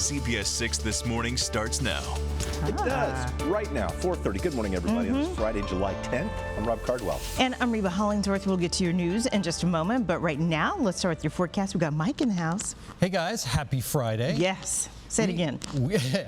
CBS 6 This Morning starts now. It does. Right now, 4:30. Good morning, everybody. It is Friday, July 10th. I'm Rob Cardwell. And I'm Reba Hollingsworth. We'll get to your news in just a moment. But right now, let's start with your forecast. We've got Mike in the house. Hey, guys. Happy Friday. Yes. Say it again.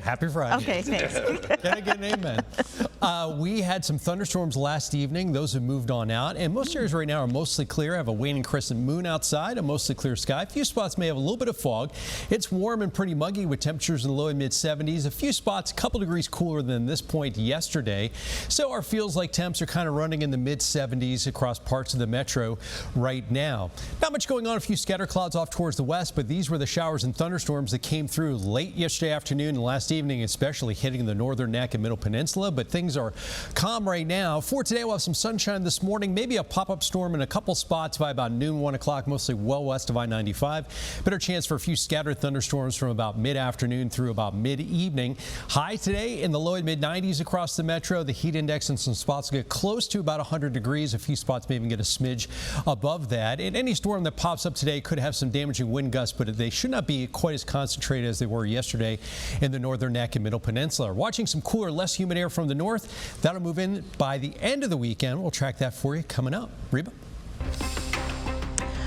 Happy Friday. Okay, thanks. Can I get an amen? We had some thunderstorms last evening. Those have moved on out. And most areas right now are mostly clear. I have a waning crescent moon outside, a mostly clear sky. A few spots may have a little bit of fog. It's warm and pretty muggy with temperatures in the low and mid 70s. A few spots a couple degrees cooler than this point yesterday. So our feels like temps are kind of running in the mid 70s across parts of the metro right now. Not much going on. A few scatter clouds off towards the west, but these were the showers and thunderstorms that came through late yesterday afternoon and last evening, especially hitting the northern neck and middle peninsula. But things are calm right now. For today, we'll have some sunshine this morning, maybe a pop-up storm in a couple spots by about noon, 1 o'clock, mostly well west of I-95. Better chance for a few scattered thunderstorms from about mid-afternoon through about mid-evening. High today in the low and mid-90s across the metro. The heat index in some spots will get close to about 100 degrees. A few spots may even get a smidge above that. And any storm that pops up today could have some damaging wind gusts, but they should not be quite as concentrated as they were yesterday in the northern neck and middle peninsula. Watching some cooler, less humid air from the north. That'll move in by the end of the weekend. We'll track that for you coming up. Reba?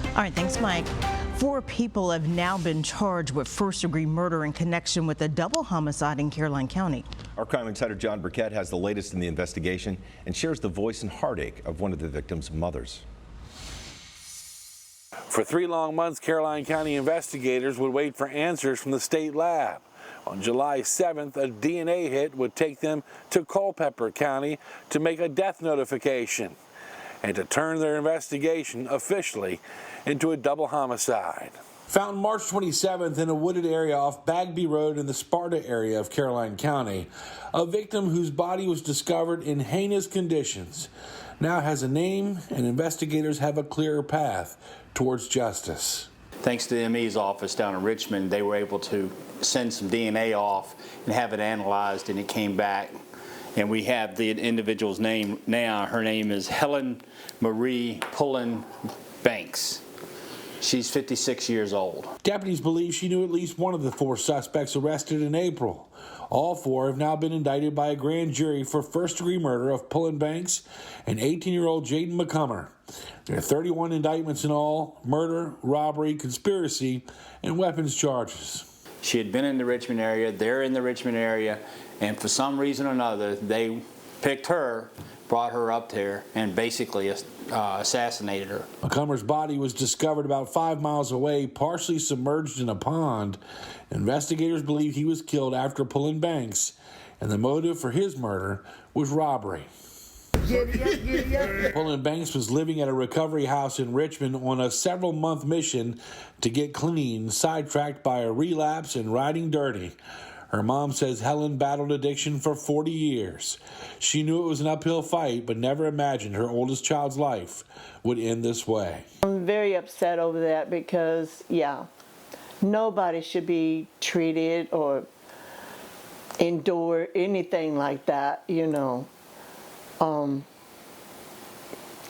All right, thanks, Mike. 4 people have now been charged with first-degree murder in connection with a double homicide in Caroline County. Our crime insider John Burkett has the latest in the investigation and shares the voice and heartache of one of the victims' mothers. For 3 long months, Caroline County investigators would wait for answers from the state lab. On July 7th, a DNA hit would take them to Culpeper County to make a death notification and to turn their investigation officially into a double homicide. Found March 27th in a wooded area off Bagby Road in the Sparta area of Caroline County, a victim whose body was discovered in heinous conditions now has a name, and investigators have a clearer path towards justice. Thanks to the ME's office down in Richmond, they were able to send some DNA off and have it analyzed, and it came back. And we have the individual's name now. Her name is Helen Marie Pullen Banks. She's 56 years old. Deputies believe she knew at least one of the 4 suspects arrested in April. All 4 have now been indicted by a grand jury for first-degree murder of Pullen Banks and 18-year-old Jaden McCummer. There are 31 indictments in all: murder, robbery, conspiracy, and weapons charges. She had been in the Richmond area, they're in the Richmond area, and for some reason or another, they picked her, brought her up there, and basically assassinated her. McCummer's body was discovered about 5 miles away, partially submerged in a pond. Investigators believe he was killed after Pullen Banks, and the motive for his murder was robbery. Pullen Banks was living at a recovery house in Richmond on a several-month mission to get clean, sidetracked by a relapse and riding dirty. Her mom says Helen battled addiction for 40 years. She knew it was an uphill fight, but never imagined her oldest child's life would end this way. I'm very upset over that because, nobody should be treated or endure anything like that,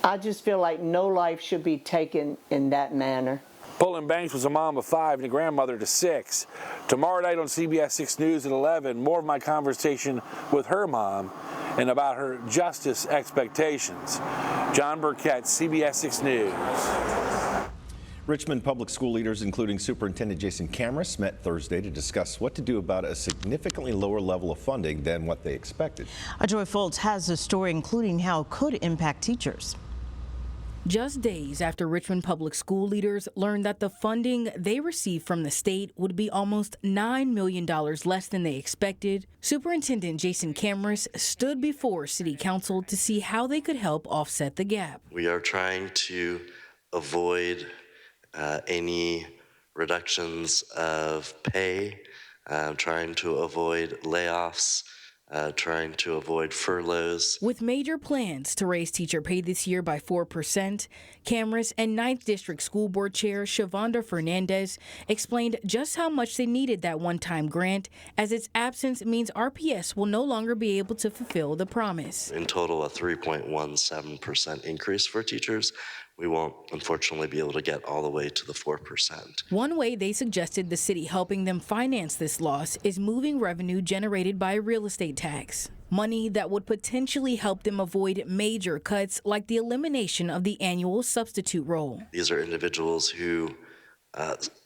I just feel like no life should be taken in that manner. Pullen Banks was a mom of 5 and a grandmother to 6. Tomorrow night on CBS 6 News at 11, more of my conversation with her mom and about her justice expectations. John Burkett, CBS 6 News. Richmond public school leaders, including Superintendent Jason Camrus, met Thursday to discuss what to do about a significantly lower level of funding than what they expected. Joy Foltz has a story including how it could impact teachers. Just days after Richmond public school leaders learned that the funding they received from the state would be almost $9 million less than they expected, Superintendent Jason Camrus stood before City Council to see how they could help offset the gap. We are trying to avoid any reductions of pay, trying to avoid layoffs, trying to avoid furloughs. With major plans to raise teacher pay this year by 4%, Camrus and 9th District School Board Chair Shavonda Fernandez explained just how much they needed that one-time grant, as its absence means RPS will no longer be able to fulfill the promise. In total, a 3.17% increase for teachers, we won't unfortunately be able to get all the way to the 4%. One way they suggested the city helping them finance this loss is moving revenue generated by a real estate tax. Money that would potentially help them avoid major cuts like the elimination of the annual substitute role. These are individuals who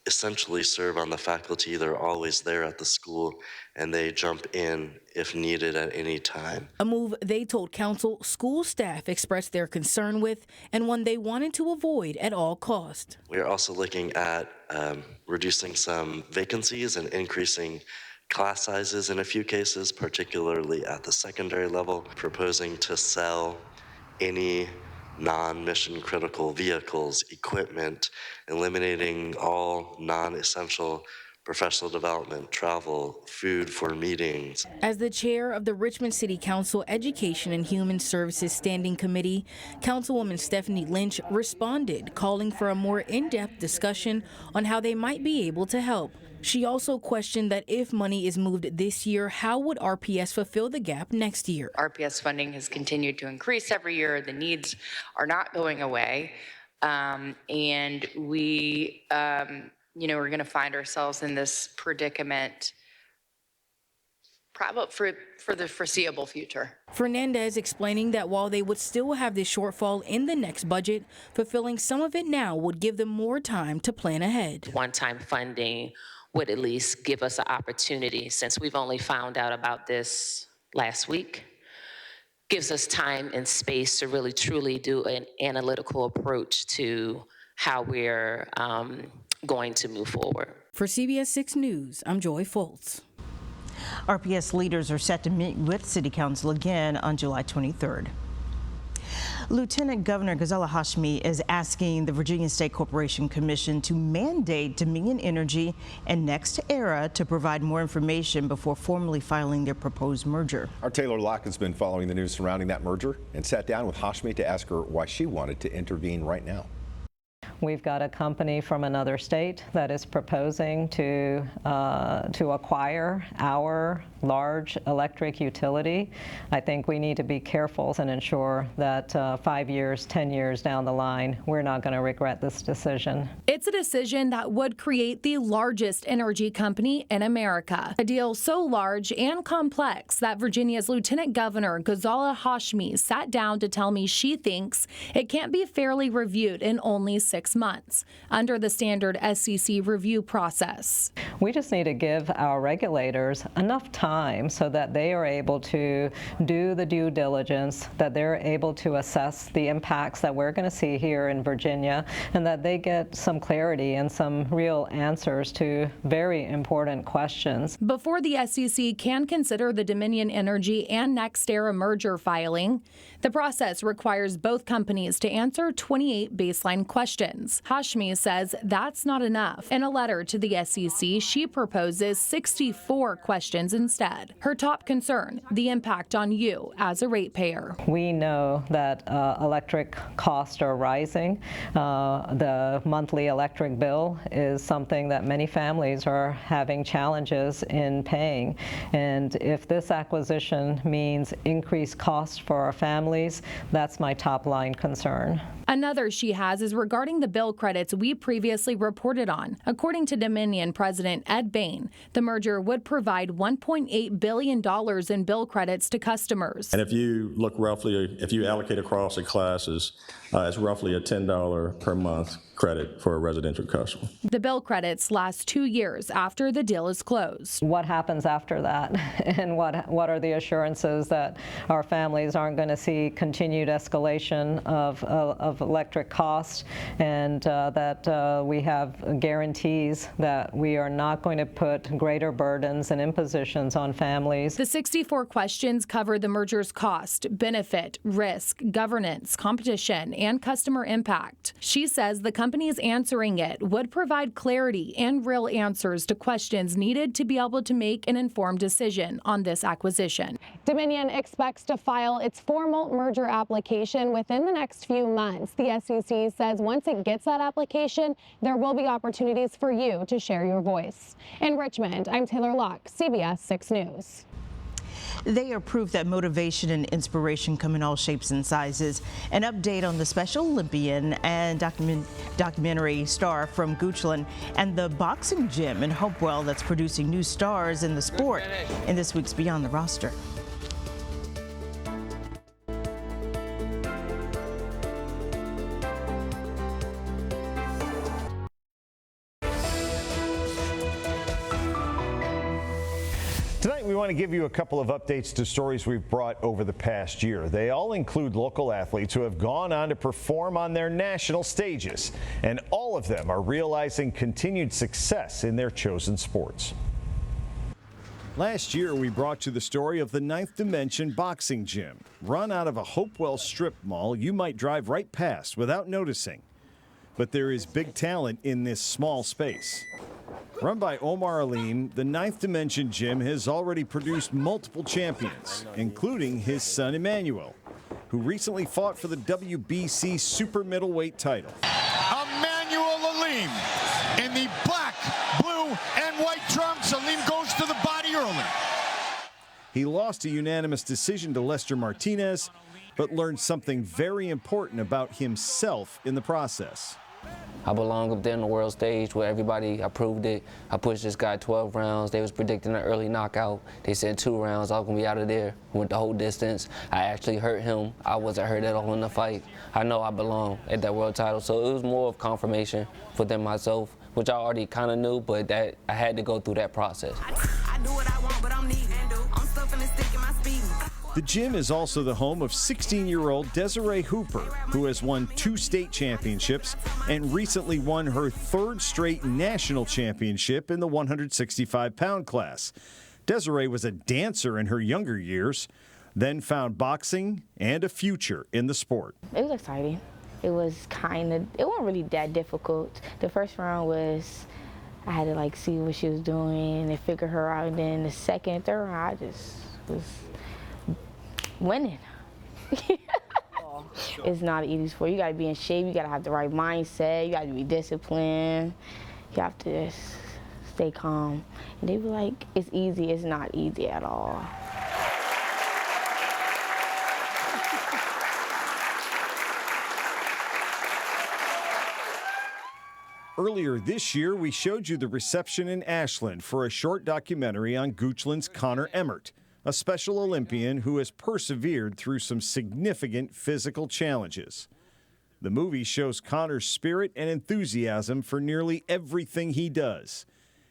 essentially serve on the faculty. They're always there at the school, and they jump in if needed at any time. A move they told council school staff expressed their concern with, and one they wanted to avoid at all costs. We are also looking at reducing some vacancies and increasing class sizes in a few cases, particularly at the secondary level, proposing to sell any non-mission critical vehicles, equipment, eliminating all non-essential professional development, travel, food for meetings. As the chair of the Richmond City Council Education and Human Services Standing Committee, Councilwoman Stephanie Lynch responded, calling for a more in-depth discussion on how they might be able to help. She also questioned that if money is moved this year, how would RPS fulfill the gap next year? RPS funding has continued to increase every year. The needs are not going away. And we, we're going to find ourselves in this predicament probably for the foreseeable future. Fernandez explaining that while they would still have this shortfall in the next budget, fulfilling some of it now would give them more time to plan ahead. One-time funding would at least give us an opportunity, since we've only found out about this last week, gives us time and space to really truly do an analytical approach to how we're going to move forward. For CBS 6 News, I'm Joy Foltz. RPS leaders are set to meet with City Council again on July 23rd. Lieutenant Governor Ghazala Hashmi is asking the Virginia State Corporation Commission to mandate Dominion Energy and Next Era to provide more information before formally filing their proposed merger. Our Taylor Locke has been following the news surrounding that merger and sat down with Hashmi to ask her why she wanted to intervene right now. We've got a company from another state that is proposing to acquire our large electric utility. I think we need to be careful and ensure that 5 years, 10 years down the line, we're not going to regret this decision. It's a decision that would create the largest energy company in America. A deal so large and complex that Virginia's Lieutenant Governor Ghazala Hashmi sat down to tell me she thinks it can't be fairly reviewed in only 6 months under the standard SEC review process. We just need to give our regulators enough time so that they are able to do the due diligence, that they're able to assess the impacts that we're going to see here in Virginia, and that they get some clarity and some real answers to very important questions. Before the SEC can consider the Dominion Energy and NextEra merger filing, the process requires both companies to answer 28 baseline questions. Hashmi says that's not enough. In a letter to the SEC, she proposes 64 questions instead. Her top concern, the impact on you as a ratepayer. We know that electric costs are rising. The monthly electric bill is something that many families are having challenges in paying. And if this acquisition means increased costs for our families, that's my top line concern. Another she has is regarding the bill credits we previously reported on. According to Dominion President Ed Bain, the merger would provide $1.8 billion in bill credits to customers. And if you look roughly, if you allocate across the classes, it's roughly a $10 per month credit for a residential customer. The bill credits last 2 years after the deal is closed. What happens after that? And what are the assurances that our families aren't going to see continued escalation of electric costs, and that we have guarantees that we are not going to put greater burdens and impositions on families. The 64 questions cover the merger's cost, benefit, risk, governance, competition, and customer impact. She says the companies answering it would provide clarity and real answers to questions needed to be able to make an informed decision on this acquisition. Dominion expects to file its formal merger application within the next few months. The SEC says once it gets that application, there will be opportunities for you to share your voice. In Richmond, I'm Taylor Locke, CBS 6 News. They are proof that motivation and inspiration come in all shapes and sizes. An update on the Special Olympian and documentary star from Goochland and the boxing gym in Hopewell that's producing new stars in the sport in this week's Beyond the Roster. Tonight, we want to give you a couple of updates to stories we've brought over the past year. They all include local athletes who have gone on to perform on their national stages, and all of them are realizing continued success in their chosen sports. Last year, we brought you the story of the Ninth Dimension Boxing Gym. Run out of a Hopewell strip mall you might drive right past without noticing. But there is big talent in this small space. Run by Omar Aleem, the Ninth Dimension Gym has already produced multiple champions, including his son Emmanuel, who recently fought for the WBC super middleweight title. Emmanuel Aleem in the black, blue, and white trunks. Aleem goes to the body early. He lost a unanimous decision to Lester Martinez, but learned something very important about himself in the process. I belong up there on the world stage where everybody, I proved it. I pushed this guy 12 rounds. They was predicting an early knockout. They said 2 rounds, I was gonna be out of there. Went the whole distance. I actually hurt him. I wasn't hurt at all in the fight. I know I belong at that world title, so it was more of confirmation for them myself, which I already kind of knew, but that I had to go through that process. I do what I want, but I'm needing. I'm stuffing and sticking my speed. The gym is also the home of 16-year-old Desiree Hooper, who has won 2 state championships and recently won her 3rd straight national championship in the 165-pound class. Desiree was a dancer in her younger years, then found boxing and a future in the sport. It was exciting. It was it wasn't really that difficult. The first round was, I had to like see what she was doing and figure her out, and then the second, third round, I just was winning. It's not an easy sport. You gotta be in shape, you gotta have the right mindset, you gotta be disciplined, you have to just stay calm. And they were like, it's easy, it's not easy at all. Earlier this year, we showed you the reception in Ashland for a short documentary on Goochland's Connor Emmert, a Special Olympian who has persevered through some significant physical challenges. The movie shows Connor's spirit and enthusiasm for nearly everything he does.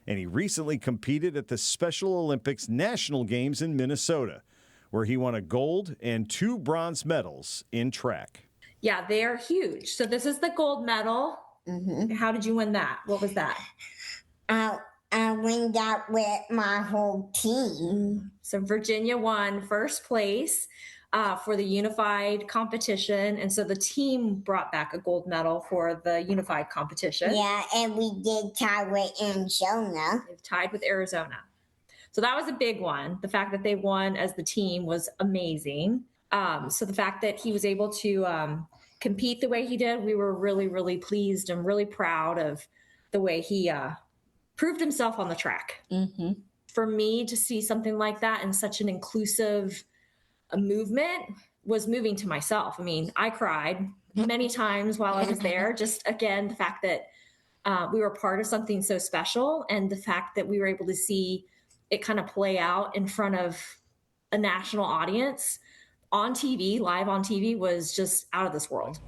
And he recently competed at the Special Olympics National Games in Minnesota, where he won a gold and 2 bronze medals in track. Yeah, they are huge. So this is the gold medal. Mm-hmm. How did you win that? What was that? I win that with my whole team. So Virginia won 1st place for the unified competition. And so the team brought back a gold medal for the unified competition. Yeah, and we did tie with Arizona. They've tied with Arizona. So that was a big one. The fact that they won as the team was amazing. So the fact that he was able to compete the way he did, we were really, really pleased and really proud of the way he proved himself on the track. Mm-hmm. For me to see something like that in such an inclusive movement was moving to myself. I mean, I cried many times while I was there. Just again, the fact that we were part of something so special, and the fact that we were able to see it kind of play out in front of a national audience on TV, live on TV, was just out of this world.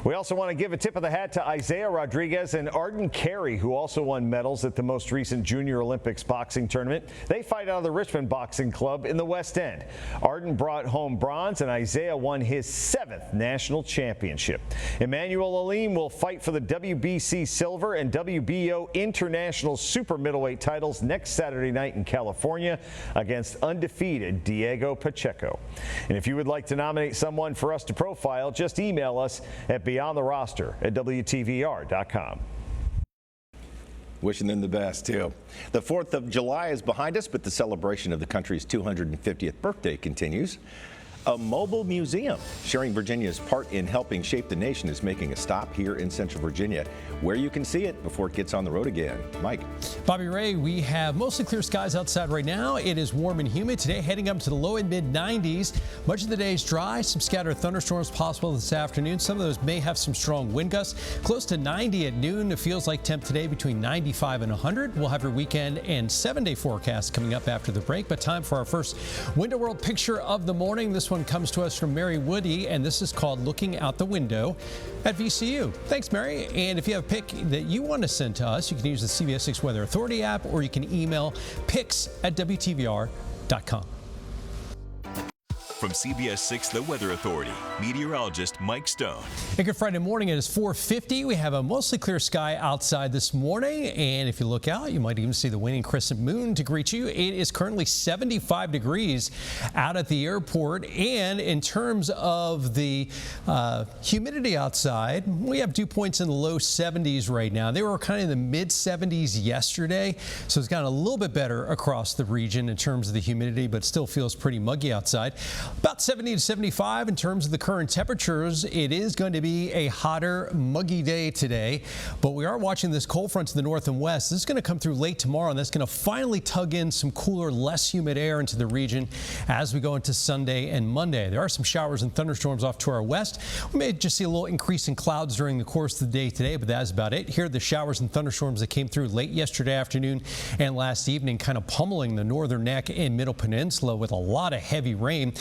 We also want to give a tip of the hat to Isaiah Rodriguez and Arden Carey, who also won medals at the most recent Junior Olympics boxing tournament. They fight out of the Richmond Boxing Club in the West End. Arden brought home bronze, and Isaiah won his 7th national championship. Emmanuel Aleem will fight for the WBC silver and WBO international super middleweight titles next Saturday night in California against undefeated Diego Pacheco. And if you would like to nominate someone for us to profile, just email us at beyondtheroster@WTVR.com. Wishing them the best, too. The 4th of July is behind us, but the celebration of the country's 250th birthday continues. A mobile museum sharing Virginia's part in helping shape the nation is making a stop here in Central Virginia, where you can see it before it gets on the road again. Mike. Bobby Ray, we have mostly clear skies outside right now. It is warm and humid today, heading up to the low and mid 90s. Much of the day is dry. Some scattered thunderstorms possible this afternoon. Some of those may have some strong wind gusts. Close to 90 at noon. It feels like temp today between 95 and 100. We'll have your weekend and 7-day forecast coming up after the break. But time for our first Window World picture of the morning. This one comes to us from Mary Woody, and this is called Looking Out the Window at VCU. Thanks, Mary. And if you have a pic that you want to send to us, you can use the CBS 6 Weather Authority app, or you can email pics@WTVR.com. From CBS 6, the Weather Authority, meteorologist Mike Stone. Hey, good Friday morning. It is 4:50. We have a mostly clear sky outside this morning, and if you look out, you might even see the waning crescent moon to greet you. It is currently 75 degrees out at the airport, and in terms of the humidity outside, we have dew points in the low 70s right now. They were kind of in the mid 70s yesterday, so it's gotten a little bit better across the region in terms of the humidity, but still feels pretty muggy outside. About 70 to 75 in terms of the current temperatures. It is going to be a hotter, muggy day today, but we are watching this cold front to the north and west. This is going to come through late tomorrow, and that's going to finally tug in some cooler, less humid air into the region as we go into Sunday and Monday. There are some showers and thunderstorms off to our west. We may just see a little increase in clouds during the course of the day today, but that's about it. Here are the showers and thunderstorms that came through late yesterday afternoon and last evening, kind of pummeling the northern neck and middle peninsula with a lot of heavy rain.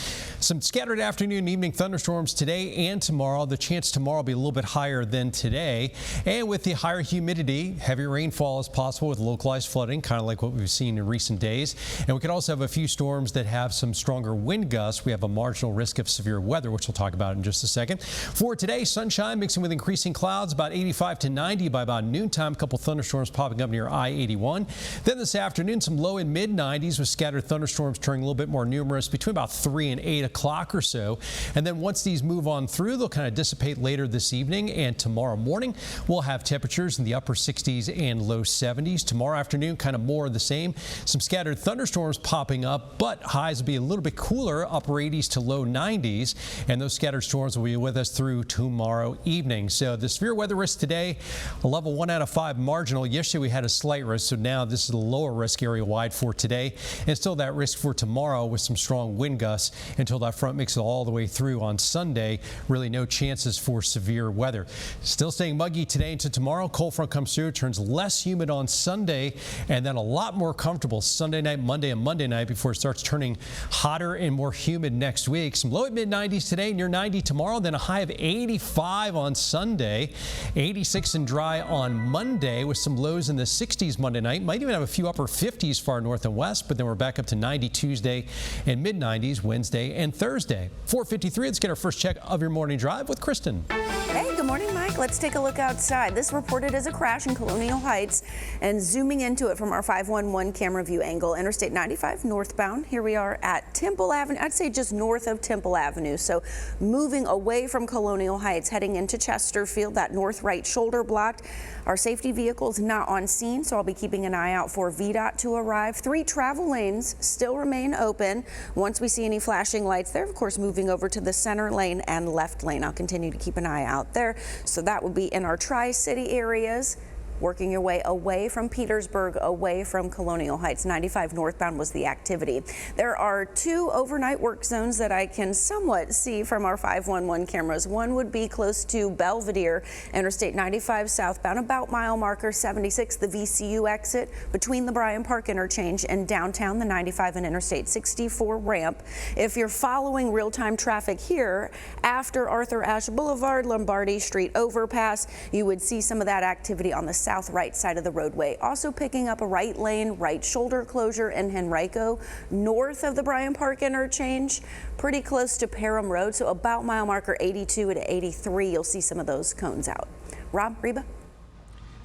Some scattered afternoon and evening thunderstorms today and tomorrow. The chance tomorrow will be a little bit higher than today. And with the higher humidity, heavy rainfall is possible with localized flooding, kind of like what we've seen in recent days. And we could also have a few storms that have some stronger wind gusts. We have a marginal risk of severe weather, which we'll talk about in just a second. For today, sunshine mixing with increasing clouds, about 85 to 90 by about noontime. A couple thunderstorms popping up near I-81. Then this afternoon, some low and mid 90s with scattered thunderstorms turning a little bit more numerous between about 3 and 8 o'clock or so. And then once these move on through, they'll kind of dissipate later this evening, and tomorrow morning we'll have temperatures in the upper 60s and low 70s. Tomorrow afternoon, kind of more of the same. Some scattered thunderstorms popping up, but highs will be a little bit cooler, upper 80s to low 90s, and those scattered storms will be with us through tomorrow evening. So the severe weather risk today, a level 1 out of 5 marginal. Yesterday we had a slight risk, so now this is a lower risk area wide for today, and still that risk for tomorrow with some strong wind gusts until that front makes it all the way through on Sunday. Really no chances for severe weather. Still staying muggy today into tomorrow. Cold front comes through, turns less humid on Sunday, and then a lot more comfortable Sunday night, Monday, and Monday night before it starts turning hotter and more humid next week. Some low at mid 90s today, near 90 tomorrow, then a high of 85 on Sunday, 86 and dry on Monday with some lows in the 60s Monday night. Might even have a few upper 50s far north and west, but then we're back up to 90 Tuesday and mid 90s Wednesday and Thursday. 4:53, let's get our first check of your morning drive with Kristen. Hey, good morning, Mike. Let's take a look outside. This reported as a crash in Colonial Heights, and zooming into it from our 511 camera view angle, Interstate 95 northbound. Here we are at Temple Avenue. I'd say just north of Temple Avenue. So moving away from Colonial Heights, heading into Chesterfield, that north right shoulder blocked. Our safety vehicle's not on scene, so I'll be keeping an eye out for VDOT to arrive. 3 travel lanes still remain open. Once we see any flashing lights, they're of course moving over to the center lane and left lane. I'll continue to keep an eye out there. So that will be in our Tri-City areas. Working your way away from Petersburg, away from Colonial Heights. 95 northbound was the activity. There are 2 overnight work zones that I can somewhat see from our 511 cameras. One would be close to Belvedere, Interstate 95 southbound, about mile marker 76, the VCU exit between the Bryan Park interchange and downtown, the 95 and Interstate 64 ramp. If you're following real-time traffic here, after Arthur Ashe Boulevard, Lombardi Street overpass, you would see some of that activity on the south right side of the roadway. Also picking up a right lane, right shoulder closure in Henrico, north of the Bryan Park interchange, pretty close to Parham Road. So about mile marker 82 to 83, you'll see some of those cones out. Rob, Reba?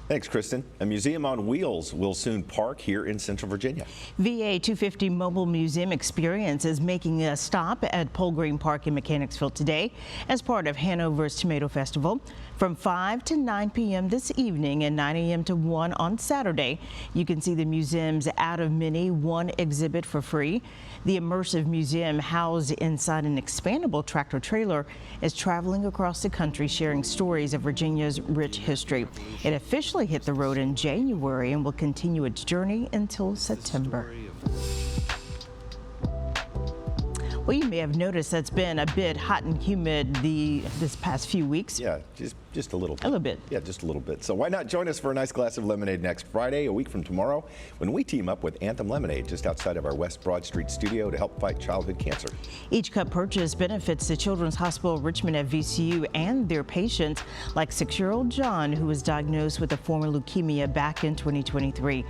Thanks, Kristen. A museum on wheels will soon park here in Central Virginia. VA 250 Mobile Museum Experience is making a stop at Pole Green Park in Mechanicsville today as part of Hanover's Tomato Festival. From 5 to 9 p.m. this evening and 9 a.m. to 1 on Saturday, you can see the museum's Out of Many One exhibit for free. The immersive museum, housed inside an expandable tractor trailer, is traveling across the country sharing stories of Virginia's rich history. It officially hit the road in January and will continue its journey until September. Well, you may have noticed that's been a bit hot and humid this past few weeks. Yeah, just a little bit. A little bit. Yeah, just a little bit. So why not join us for a nice glass of lemonade next Friday, a week from tomorrow, when we team up with Anthem Lemonade just outside of our West Broad Street studio to help fight childhood cancer. Each cup purchase benefits the Children's Hospital of Richmond at VCU and their patients, like 6-year-old John, who was diagnosed with a form of leukemia back in 2023.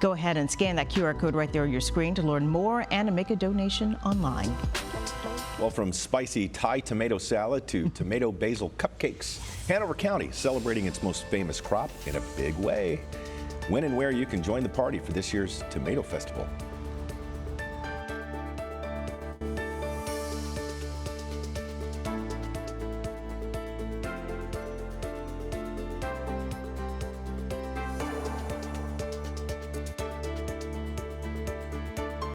Go ahead and scan that QR code right there on your screen to learn more and to make a donation online. Well, from spicy Thai tomato salad to tomato basil cupcakes, Hanover County celebrating its most famous crop in a big way. When and where you can join the party for this year's Tomato Festival.